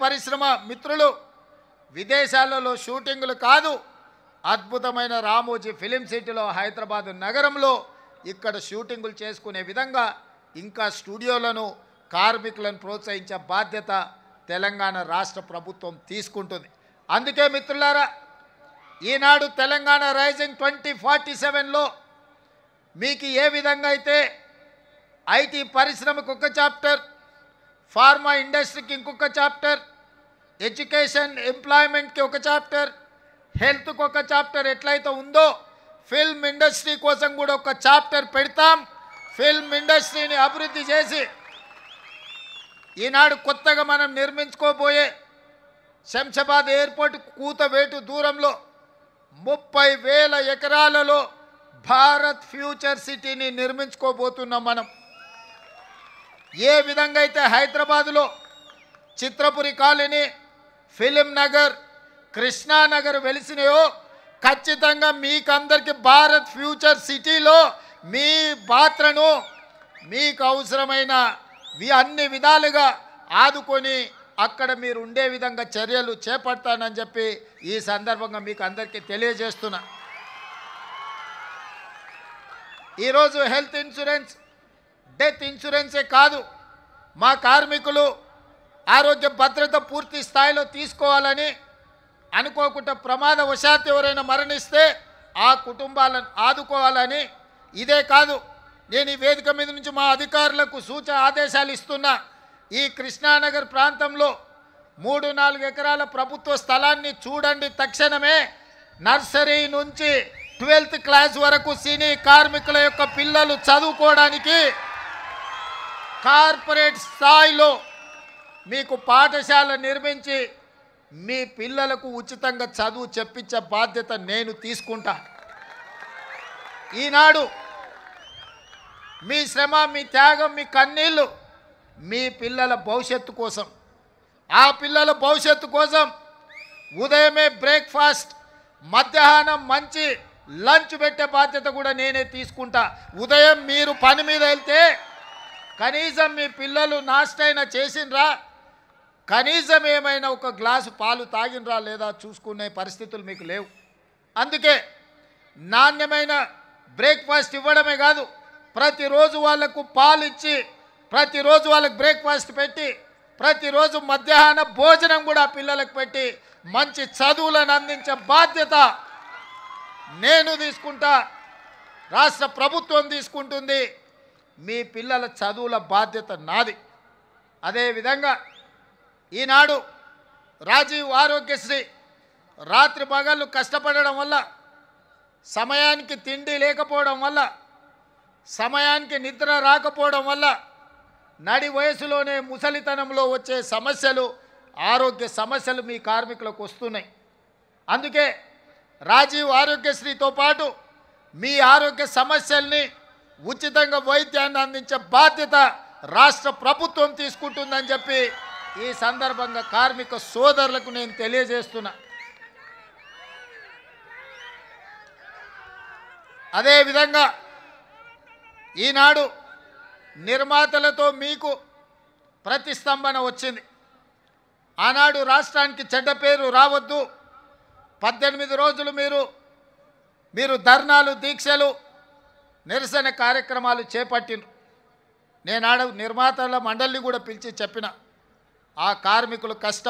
పరిశ్రమ మిత్రులు విదేశాలలో షూటింగులు కాదు, అద్భుతమైన రామోజీ ఫిలిం సిటీలో హైదరాబాద్ నగరంలో ఇక్కడ షూటింగులు చేసుకునే విధంగా ఇంకా స్టూడియోలను కార్మికులను ప్రోత్సహించే బాధ్యత తెలంగాణ రాష్ట్ర ప్రభుత్వం తీసుకుంటుంది. అందుకే మిత్రులారా, ఈనాడు తెలంగాణ రైజింగ్ 2047లో మీకు ఏ విధంగా అయితే ఐటీ పరిశ్రమకు ఒక చాప్టర్, ఫార్మా ఇండస్ట్రీకి ఇంకొక చాప్టర్, ఎడ్యుకేషన్ ఎంప్లాయ్మెంట్కి ఒక చాప్టర్, హెల్త్కి ఒక చాప్టర్ ఎట్లయితే ఉందో ఫిల్మ్ ఇండస్ట్రీ కోసం కూడా ఒక చాప్టర్ పెడతాం. ఫిల్మ్ ఇండస్ట్రీని అభివృద్ధి చేసి ఈనాడు కొత్తగా మనం నిర్మించుకోబోయే శంషాబాద్ ఎయిర్పోర్ట్ కూతవేటు దూరంలో 30,000 ఎకరాలలో భారత్ ఫ్యూచర్ సిటీని నిర్మించుకోబోతున్నాం. మనం ఏ విధంగా అయితే హైదరాబాదులో చిత్రపురి కాలనీ, ఫిలిం నగర్, కృష్ణానగర్ వెలిసినాయో ఖచ్చితంగా మీకందరికీ భారత్ ఫ్యూచర్ సిటీలో మీ పాత్రను మీకు అవసరమైన అన్ని విధాలుగా ఆదుకొని అక్కడ మీరు ఉండే విధంగా చర్యలు చేపడతానని చెప్పి ఈ సందర్భంగా మీకు అందరికీ తెలియజేస్తున్నా. ఈరోజు హెల్త్ ఇన్సూరెన్స్, డెత్ ఇన్సూరెన్సే కాదు, మా కార్మికులు ఆరోగ్య భద్రత పూర్తి స్థాయిలో తీసుకోవాలని, అనుకోకుండా ప్రమాదవశాత్తు ఎవరైనా మరణిస్తే ఆ కుటుంబాలను ఆదుకోవాలని. ఇదే కాదు, నేను ఈ వేదిక మీద నుంచి మా అధికారులకు ఆదేశాలు ఇస్తున్నా. ఈ కృష్ణానగర్ ప్రాంతంలో 3-4 ఎకరాల ప్రభుత్వ స్థలాన్ని చూడండి. తక్షణమే నర్సరీ నుంచి 12th క్లాస్ వరకు సినీ కార్మికుల యొక్క పిల్లలు చదువుకోవడానికి కార్పొరేట్ స్థాయిలో మీకు పాఠశాల నిర్మించి మీ పిల్లలకు ఉచితంగా చదువు చెప్పించే బాధ్యత నేను తీసుకుంటా. ఈనాడు మీ శ్రమ, మీ త్యాగం, మీ కన్నీళ్ళు మీ పిల్లల భవిష్యత్తు కోసం, ఆ పిల్లల భవిష్యత్తు కోసం ఉదయమే బ్రేక్ఫాస్ట్, మధ్యాహ్నం మంచి లంచ్ పెట్టే బాధ్యత కూడా నేనే తీసుకుంటా. ఉదయం మీరు పని మీద వెళ్తే కనీసం మీ పిల్లలు నాష్టైనా చేసినరా, కనీసం ఏమైనా ఒక గ్లాసు పాలు తాగినరా లేదా చూసుకునే పరిస్థితులు మీకు లేవు. అందుకే నాణ్యమైన బ్రేక్ఫాస్ట్ ఇవ్వడమే కాదు, ప్రతిరోజు వాళ్లకు పాలు ఇచ్చి, ప్రతిరోజు వాళ్ళకి బ్రేక్ఫాస్ట్ పెట్టి, ప్రతిరోజు మధ్యాహ్న భోజనం కూడా పిల్లలకు పెట్టి మంచి చదువులను అందించే బాధ్యత నేను తీసుకుంటా, రాష్ట్ర ప్రభుత్వం తీసుకుంటుంది. మీ పిల్లల చదువుల బాధ్యత నాది. అదేవిధంగా ఈనాడు రాజీవ్ ఆరోగ్యశ్రీ రాత్రి పగళ్ళు కష్టపడడం వల్ల, సమయానికి తిండి లేకపోవడం వల్ల, సమయానికి నిద్ర రాకపోవడం వల్ల నడి వయసులోనే ముసలితనంలో వచ్చే సమస్యలు, ఆరోగ్య సమస్యలు మీ కార్మికులకు వస్తున్నాయి. అందుకే రాజీవ్ ఆరోగ్యశ్రీతో పాటు మీ ఆరోగ్య సమస్యల్ని ఉచితంగా వైద్యాన్ని అందించే బాధ్యత రాష్ట్ర ప్రభుత్వం తీసుకుంటుందని చెప్పి ఈ సందర్భంగా కార్మిక సోదరులకు నేను తెలియజేస్తున్నా. అదేవిధంగా ఈనాడు నిర్మాతలతో మీకు ప్రతిస్తంభన వచ్చింది. ఆనాడు రాష్ట్రానికి చెడ్డ పేరు రావద్దు, 18 రోజులు మీరు ధర్నాలు, దీక్షలు, నిరసన కార్యక్రమాలు చేపట్టిండ్రు. నేను నిర్మాతల మండలిని కూడా పిలిచి చెప్పిన, ఆ కార్మికులు కష్టం